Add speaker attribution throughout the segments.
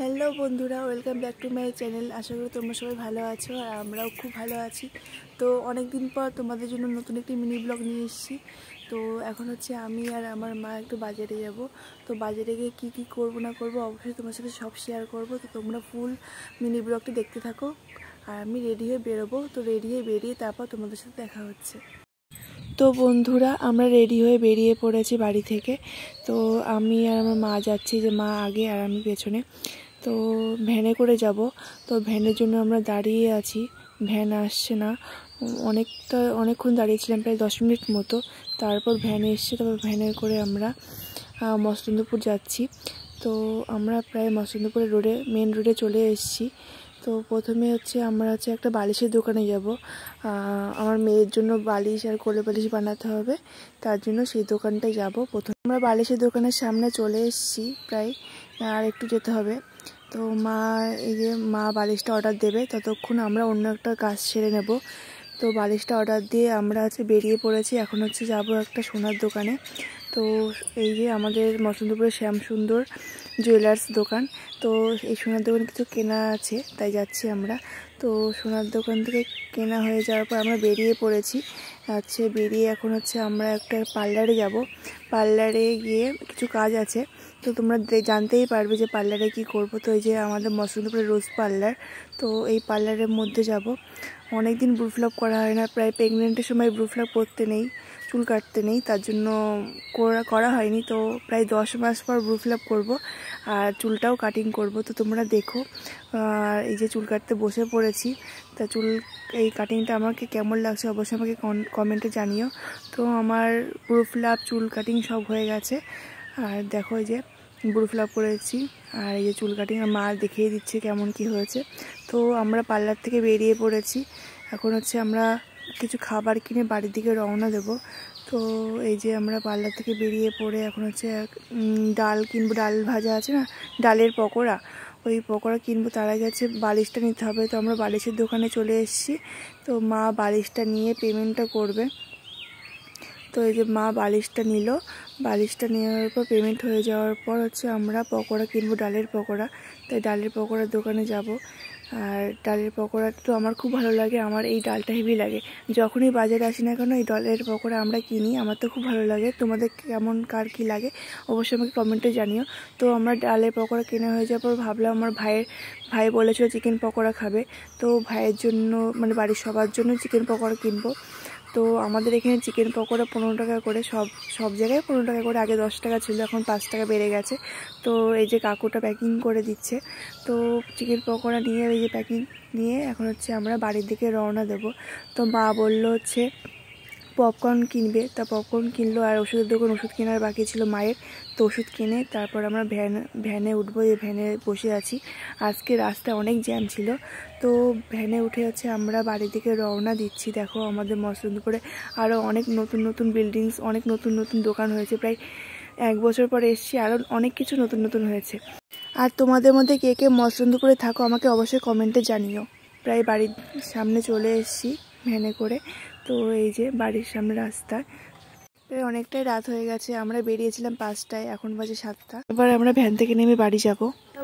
Speaker 1: Hello বন্ধুরা, welcome back to my channel. আশা করি তোমরা সবাই ভালো আছো আর আমরাও খুব ভালো আছি। তো অনেক দিন পর তোমাদের জন্য নতুন একটি মিনি ব্লগ নিয়ে এসেছি। তো এখন হচ্ছে আমি আর আমার মা একটু বাজারে যাব। তো বাজারে গিয়ে কী কী করবো না করবো অবশ্যই তোমার সাথে সব শেয়ার করবো। তো তোমরা ফুল মিনি ব্লগটি দেখতে থাকো। আর আমি রেডি হয়ে বেরোবো। তো রেডি হয়ে বেরিয়ে তারপর তোমাদের সাথে দেখা হচ্ছে। তো বন্ধুরা, আমরা রেডি হয়ে বেরিয়ে পড়েছি বাড়ি থেকে। তো আমি আর আমার মা যাচ্ছি, যে মা আগে আর আমি পেছনে। তো ভ্যানে করে যাব। তো ভ্যানের জন্য আমরা দাঁড়িয়ে আছি, ভ্যান আসছে না। অনেকক্ষণ দাঁড়িয়েছিলাম, প্রায় 10 মিনিট মতো। তারপর ভ্যান এসছে, তারপর ভ্যানে করে আমরা মসলন্দপুর যাচ্ছি। তো আমরা প্রায় মসলন্দপুরের মেন রোডে চলে এসেছি। তো প্রথমে আমরা একটা বালিশের দোকানে যাব। আমার মেয়ের জন্য বালিশ আর কোলে বালিশ বানাতে হবে, তার জন্য সেই দোকানটায় যাব। প্রথমে আমরা বালিশের দোকানের সামনে চলে এসেছি, প্রায় আর একটু যেতে হবে। তো মা বালিশটা অর্ডার দেবে, ততক্ষণ আমরা অন্য একটা কাজ সেরে নেব। তো বালিশটা অর্ডার দিয়ে আমরা বেরিয়ে পড়েছি। এখন যাব একটা সোনার দোকানে। তো এই যে আমাদের মসলন্দপুরের শ্যামসুন্দর জুয়েলার্স দোকান। তো এই সোনার দোকানে কিছু কেনা আছে, তাই যাচ্ছি আমরা। তো সোনার দোকান থেকে কেনা হয়ে যাওয়ার পর আমরা বেরিয়ে পড়েছি। বেরিয়ে এখন আমরা একটা পার্লারে যাব। পার্লারে গিয়ে কিছু কাজ আছে, তো তোমরা জানতেই পারবে যে পার্লারে কি করব। তো এই যে আমাদের মসলন্দপুরের রোজ পার্লার। তো এই পার্লারের মধ্যে যাব। অনেক দিন ব্রুফ্লাপ করা হয় না, প্রায় প্রেগনেন্টের সময় ব্রুফ্লাপ করতে নেই, চুল কাটতে নেই, তার জন্য করা হয়নি। তো প্রায় 10 মাস পর ব্রুফ্লাপ করব আর চুলটাও কাটিং করব। তো তোমরা দেখো। এই যে চুল কাটতে বসে পড়েছি। তা এই কাটিংটা আমাকে কেমন লাগছে অবশ্যই আমাকে কমেন্টে জানিও। তো আমার ব্রুফ্লাপ, চুল কাটিং সব হয়ে গেছে। আর দেখো, এই যে ব্রুফ্লাপ করেছি আর এই যে চুল কাটিং মা দেখিয়ে দিচ্ছে কেমন কি হয়েছে। তো আমরা পার্লার থেকে বেরিয়ে পড়েছি। এখন আমরা কিছু খাবার কিনে বাড়ির দিকে রওনা দেব। তো এই যে আমরা পার্লার থেকে বেরিয়ে পড়ে এখন ডাল কিনবো। ডাল ভাজা আছে না, ডালের পকোড়া, ওই পকোড়া কিনবো। তার আগে বালিশটা নিতে হবে। তো আমরা বালিশের দোকানে চলে এসেছি। তো মা বালিশটা নিয়ে পেমেন্টটা করবে। তো এই যে মা বালিশটা নিল। বালিশটা নেওয়ার পর পেমেন্ট হয়ে যাওয়ার পর আমরা পকোড়া কিনবো, ডালের পকোড়া। তাই ডালের পকোড়ার দোকানে যাব। আর ডালের পকোড়া তো আমার খুব ভালো লাগে, আমার এই ডালটা হেভি লাগে। যখনই বাজারে আসি না কেন এই ডালের পকোড়া আমরা কিনি, আমার তো খুব ভালো লাগে। তোমাদের কেমন কার কী লাগে অবশ্যই আমাকে কমেন্টে জানিও। তো আমরা ডালের পকোড়া কেনা হয়ে যাওয়ার পর ভাবলাম, আমার ভাই বলেছিল চিকেন পকোড়া খাবে। তো ভাইয়ের জন্য, বাড়ির সবার জন্য চিকেন পকোড়া কিনবো। তো আমাদের এখানে চিকেন পকোড়া 15 টাকা করে, সব জায়গায় 15 টাকা করে। আগে 10 টাকা ছিল, এখন 5 টাকা বেড়ে গেছে। তো এই যে কাকুটা প্যাকিং করে দিচ্ছে। তো চিকেন পকোড়া নিয়ে এই যে প্যাকিং নিয়ে এখন আমরা বাড়ির দিকে রওনা দেব। তো মা বললো পপকর্ন কিনবে। তা পপকর্ন কিনলো, আর ওষুধের দোকান ওষুধ কেনার বাকি ছিল মায়ের। তো ওষুধ কিনে তারপর আমরা ভ্যানে উঠবো। এই ভ্যানে বসে আছি। আজকে রাস্তায় অনেক জ্যাম ছিল। তো ভ্যানে উঠে আমরা বাড়ির দিকে রওনা দিচ্ছি। দেখো আমাদের মসলন্দপুরে আরও অনেক নতুন নতুন বিল্ডিংস, অনেক নতুন নতুন দোকান হয়েছে। প্রায় 1 বছর পরে এসেছি, আরও অনেক কিছু নতুন নতুন হয়েছে। আর তোমাদের মধ্যে কে কে মসলন্দপুরে থাকো আমাকে অবশ্যই কমেন্টে জানিও। প্রায় বাড়ির সামনে চলে এসেছি ভ্যানে করে। তো এই যে বাড়ির সামনে রাস্তা। প্রায় অনেকটাই রাত হয়ে গেছে, আমরা বেরিয়েছিলাম 5টায়, এখন বাজে 7টা। এবার আমরা ভ্যান থেকে নেমে বাড়ি যাব।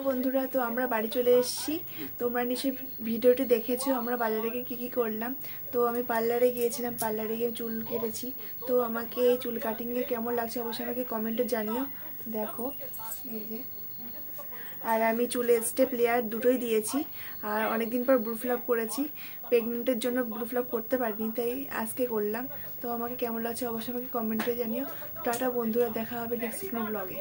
Speaker 1: বন্ধুরা, তো আমরা বাড়ি চলে এসেছি। তোমরা নিশ্চয়ই ভিডিওটি দেখেছো আমরা বাজারে গিয়ে কী কী করলাম। তো আমি পার্লারে গিয়েছিলাম, পার্লারে গিয়ে চুল কেটেছি। তো আমাকে এই চুল কাটিংয়ে কেমন লাগছে অবশ্যই আমাকে কমেন্টে জানিও। দেখো এই যে, আর আমি চুলে স্টেপ লেয়ার দুটোই দিয়েছি। আর অনেকদিন পর ব্রুফ্লাপ করেছি, প্রেগনেন্টের জন্য ব্রুফ্লাপ করতে পারিনি, তাই আজকে করলাম। তো আমাকে কেমন লাগছে অবশ্যই আমাকে কমেন্টে জানিও। টাটা বন্ধুরা, দেখা হবে নেক্সট কোনো ব্লগে।